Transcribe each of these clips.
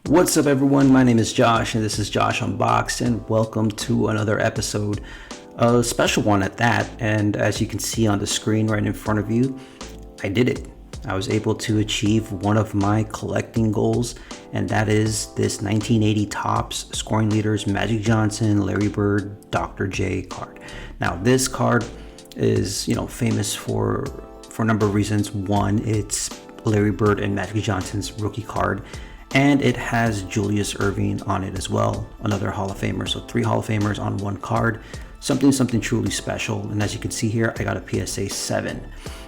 What's up, everyone? My name is Josh, and this is Josh Unboxed, and welcome to another episode, a special one at that. And as you can see on the screen right in front of you, I did it. I was able to achieve one of my collecting goals, and that is this 1980 Topps Scoring Leaders Magic Johnson, Larry Bird, Dr. J card. Now, this card is, famous for a number of reasons. One, it's Larry Bird and Magic Johnson's rookie card, and it has Julius Erving on it as well, another Hall of Famer. So 3 Hall of Famers on one card, something truly special. And as you can see here, I got a PSA 7.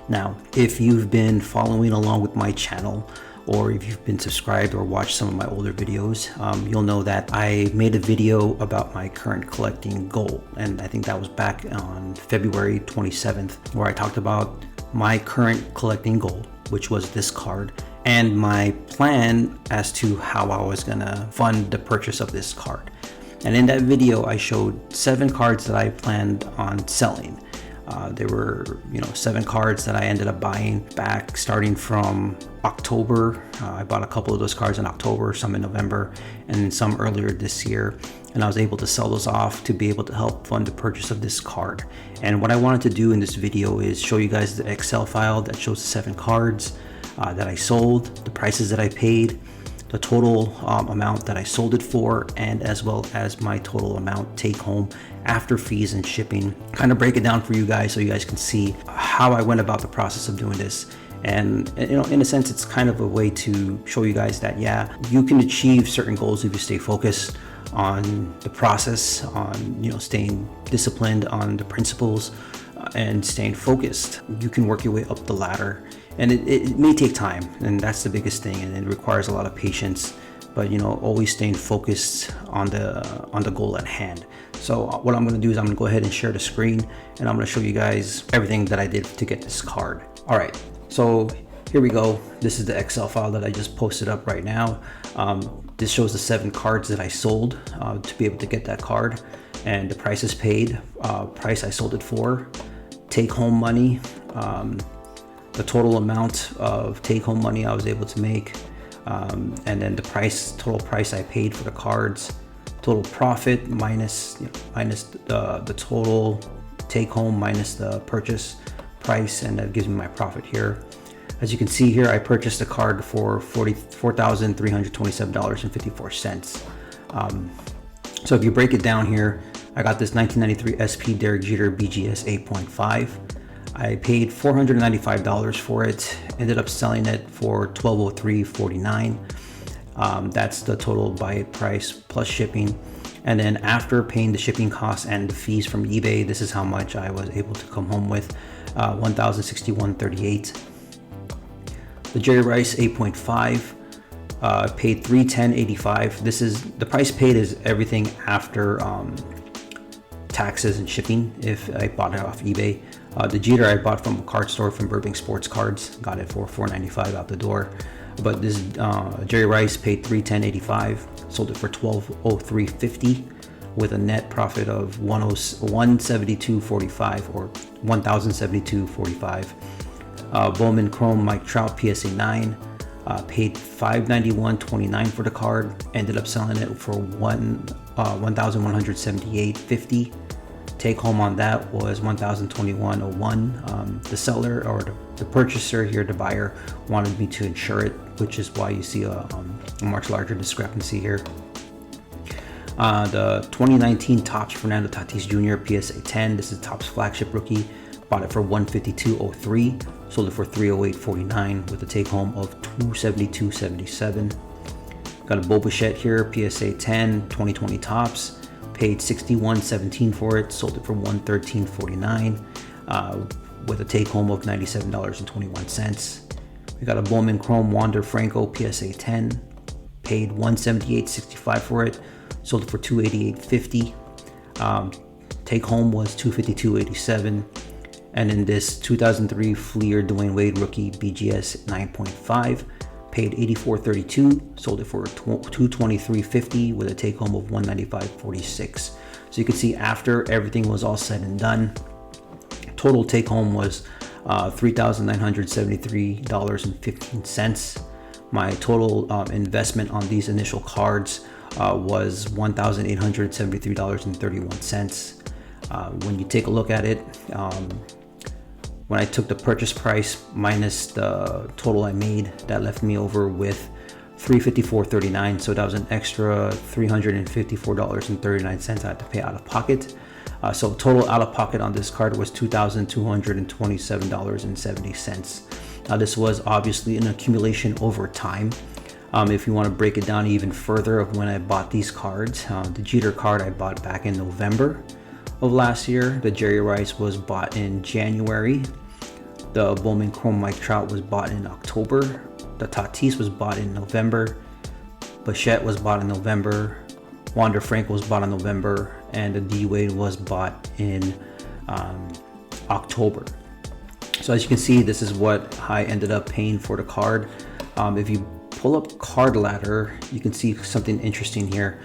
Now, if you've been following along with my channel, or if you've been subscribed or watched some of my older videos, you'll know that I made a video about my current collecting goal. And I think that was back on February 27th, where I talked about my current collecting goal, which was this card, and my plan as to how I was gonna fund the purchase of this card. And in that video, I showed 7 cards that I planned on selling. There were, 7 cards that I ended up buying back starting from October. I bought a couple of those cards in October, some in November, and some earlier this year. And I was able to sell those off to be able to help fund the purchase of this card. And what I wanted to do in this video is show you guys the Excel file that shows the 7 cards that I sold, the prices that I paid, the total amount that I sold it for, and as well as my total amount take home after fees and shipping. Kind of break it down for you guys so you guys can see how I went about the process of doing this. And in a sense, it's kind of a way to show you guys that, yeah, you can achieve certain goals if you stay focused on the process, on staying disciplined on the principles, and staying focused. You can work your way up the ladder, and it may take time, and that's the biggest thing, and it requires a lot of patience, but always staying focused on the goal at hand. So what I'm going to do is I'm going to go ahead and share the screen, and I'm going to show you guys everything that I did to get this card. All right, so here we go. This is the Excel file that I just posted up right now. This shows the 7 cards that I sold to be able to get that card, and the prices paid, price I sold it for, take home money, the total amount of take home money I was able to make, and then the total price I paid for the cards, total profit minus the total take home minus the purchase price, and that gives me my profit here. As you can see here, I purchased the card for $44,327.54. So if you break it down here, I got this 1993 SP Derek Jeter BGS 8.5. I paid $495 for it, ended up selling it for $1,203.49. That's the total buy it price plus shipping. And then after paying the shipping costs and the fees from eBay, this is how much I was able to come home with, $1,061.38. The Jerry Rice 8.5, paid $310.85. This is the price paid is everything after taxes and shipping if I bought it off eBay. The Jeter I bought from a card store from Erving Sports Cards, got it for $495 out the door. But this Jerry Rice paid $310.85, sold it for $1,203.50 with a net profit of $172.45 or $1,072.45. Bowman Chrome Mike Trout PSA 9, paid $591.29 for the card, ended up selling it for $1,178.50. Take home on that was $1,021.01. The seller or the purchaser here, the buyer, wanted me to insure it, which is why you see a much larger discrepancy here. The 2019 Topps Fernando Tatis Jr. PSA 10, this is Topps flagship rookie, bought it for $152.03, sold it for $308.49 with a take home of $272.77. Got a Bo Bichette here, PSA 10, 2020 Topps, paid $61.17 for it, sold it for $113.49 with a take home of $97.21. We got a Bowman Chrome Wander Franco PSA 10, paid $178.65 for it, sold it for $288.50. Take home was $252.87. And in this 2003 Fleer Dwayne Wade rookie BGS 9.5, paid $84.32, sold it for $223.50 with a take home of $195.46. So you can see after everything was all said and done, total take home was $3,973.15. My total investment on these initial cards was $1,873.31. When you take a look at it, when I took the purchase price minus the total I made, that left me over with $354.39. So that was an extra $354.39 I had to pay out of pocket. So total out of pocket on this card was $2,227.70. Now this was obviously an accumulation over time. If you want to break it down even further of when I bought these cards, the Jeter card I bought back in November of last year. The Jerry Rice was bought in January. The Bowman Chrome Mike Trout was bought in October. The Tatis was bought in November. Bichette was bought in November. Wander Franco was bought in November. And the D-Wade was bought in October. So as you can see, this is what I ended up paying for the card. If you pull up Card Ladder, you can see something interesting here.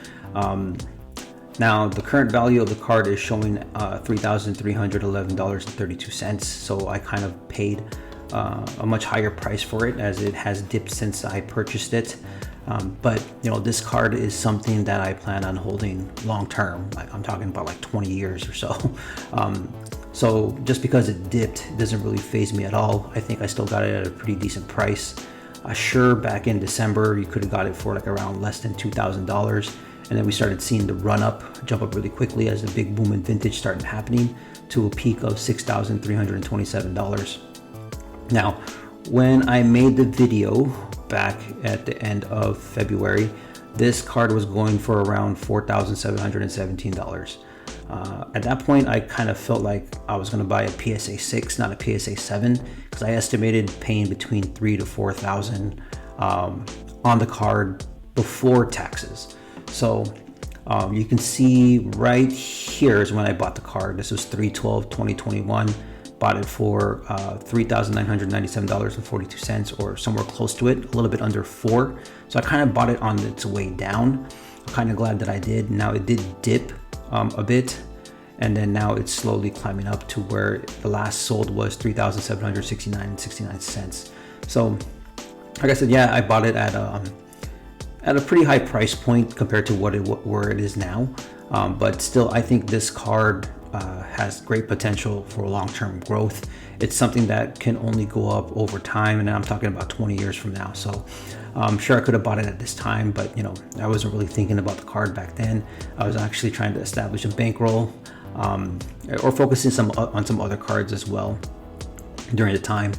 Now the current value of the card is showing $3,311.32. So I kind of paid a much higher price for it, as it has dipped since I purchased it. But you know, this card is something that I plan on holding long term. Like, I'm talking about like 20 years or so. So just because it dipped doesn't really faze me at all. I think I still got it at a pretty decent price. Sure, back in December, you could have got it for like around less than $2,000. And then we started seeing the run up, jump up really quickly as the big boom in vintage started happening to a peak of $6,327. Now, when I made the video back at the end of February, this card was going for around $4,717. At that point, I kind of felt like I was going to buy a PSA 6, not a PSA 7, because I estimated paying between $3,000 to $4,000 on the card before taxes. So you can see right here is when I bought the card. This was 3/12/2021. Bought it for $3,997.42, or somewhere close to it, a little bit under $4. So I kind of bought it on its way down. I'm kind of glad that I did. Now it did dip a bit, and then now it's slowly climbing up to where the last sold was $3,769.69. So like I said, yeah, I bought it at a pretty high price point compared to where it is now. But still, I think this card has great potential for long-term growth. It's something that can only go up over time, and I'm talking about 20 years from now. So I'm sure I could have bought it at this time, but you know, I wasn't really thinking about the card back then. I was actually trying to establish a bankroll, or focusing on some other cards as well during the time.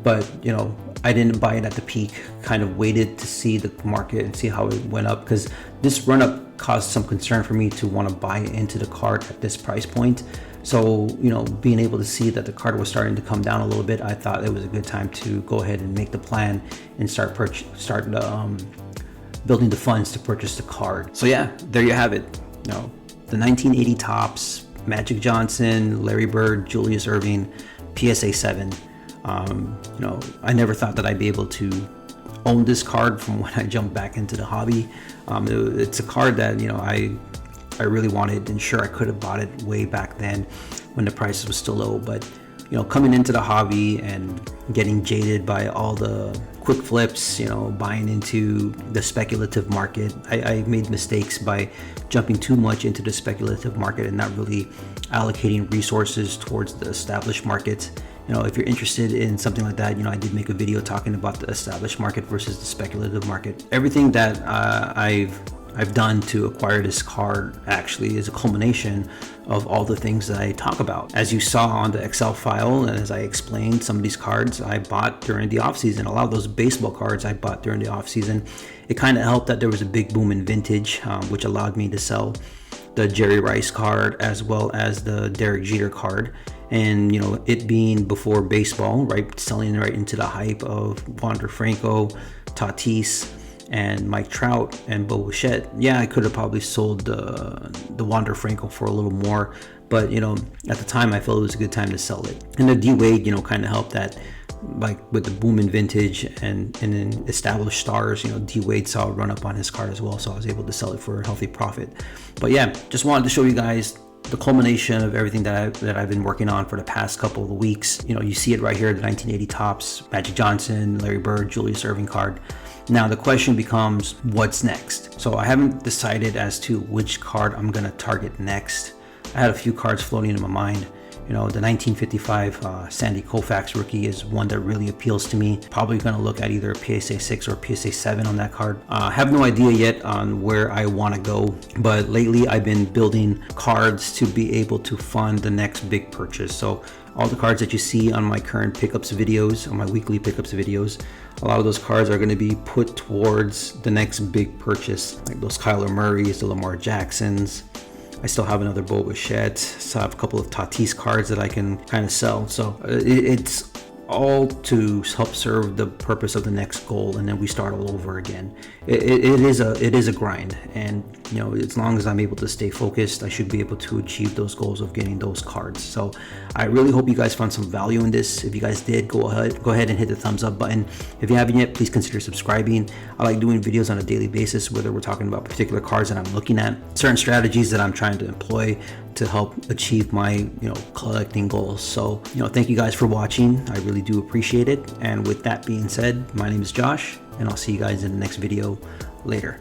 But you know, I didn't buy it at the peak, kind of waited to see the market and see how it went up, because this run up caused some concern for me to want to buy into the card at this price point. So, you know, being able to see that the card was starting to come down a little bit, I thought it was a good time to go ahead and make the plan and start building the funds to purchase the card. So yeah, there you have it. You know, the 1980 Topps, Magic Johnson, Larry Bird, Julius Erving, PSA 7. You know, I never thought that I'd be able to own this card from when I jumped back into the hobby. It's a card that, you know, I really wanted, and sure, I could have bought it way back then when the prices was still low. But you know, coming into the hobby and getting jaded by all the quick flips, you know, buying into the speculative market, I made mistakes by jumping too much into the speculative market and not really allocating resources towards the established market. You know, if you're interested in something like that, you know, I did make a video talking about the established market versus the speculative market. Everything that I've done to acquire this card actually is a culmination of all the things that I talk about. As you saw on the Excel file, and as I explained, some of these cards I bought during the off season. A lot of those baseball cards I bought during the off season. It kind of helped that there was a big boom in vintage, which allowed me to sell the Jerry Rice card as well as the Derek Jeter card. And you know, it being before baseball, right, selling right into the hype of Wander Franco, Tatis, and Mike Trout and Bo Bichette. Yeah, I could have probably sold the Wander Franco for a little more, but you know, at the time I felt it was a good time to sell it. And the D-Wade, you know, kind of helped that, like with the boom in vintage and then established stars. You know, D-Wade saw a run up on his card as well, so I was able to sell it for a healthy profit. But yeah, just wanted to show you guys the culmination of everything that I've been working on for the past couple of weeks. You know, you see it right here, the 1980 Topps Magic Johnson, Larry Bird, Julius Erving card. Now the question becomes, what's next? So I haven't decided as to which card I'm gonna target next. I had a few cards floating in my mind. You know, the 1955 Sandy Koufax rookie is one that really appeals to me. Probably going to look at either a PSA 6 or PSA 7 on that card. I have no idea yet on where I want to go, but lately I've been building cards to be able to fund the next big purchase. So all the cards that you see on my current pickups videos, on my weekly pickups videos, a lot of those cards are going to be put towards the next big purchase, like those Kyler Murrays, the Lamar Jacksons. I still have another Bo Bichette, so I have a couple of Tatis cards that I can kind of sell. So it's all to help serve the purpose of the next goal, and then we start all over again. It is a grind, and you know, as long as I'm able to stay focused, I should be able to achieve those goals of getting those cards. So I really hope you guys found some value in this. If you guys did, go ahead and hit the thumbs up button. If you haven't yet, please consider subscribing. I like doing videos on a daily basis, whether we're talking about particular cards that I'm looking at, certain strategies that I'm trying to employ to help achieve my collecting goals. So thank you guys for watching. I really do appreciate it. And with that being said, my name is Josh, and I'll see you guys in the next video later.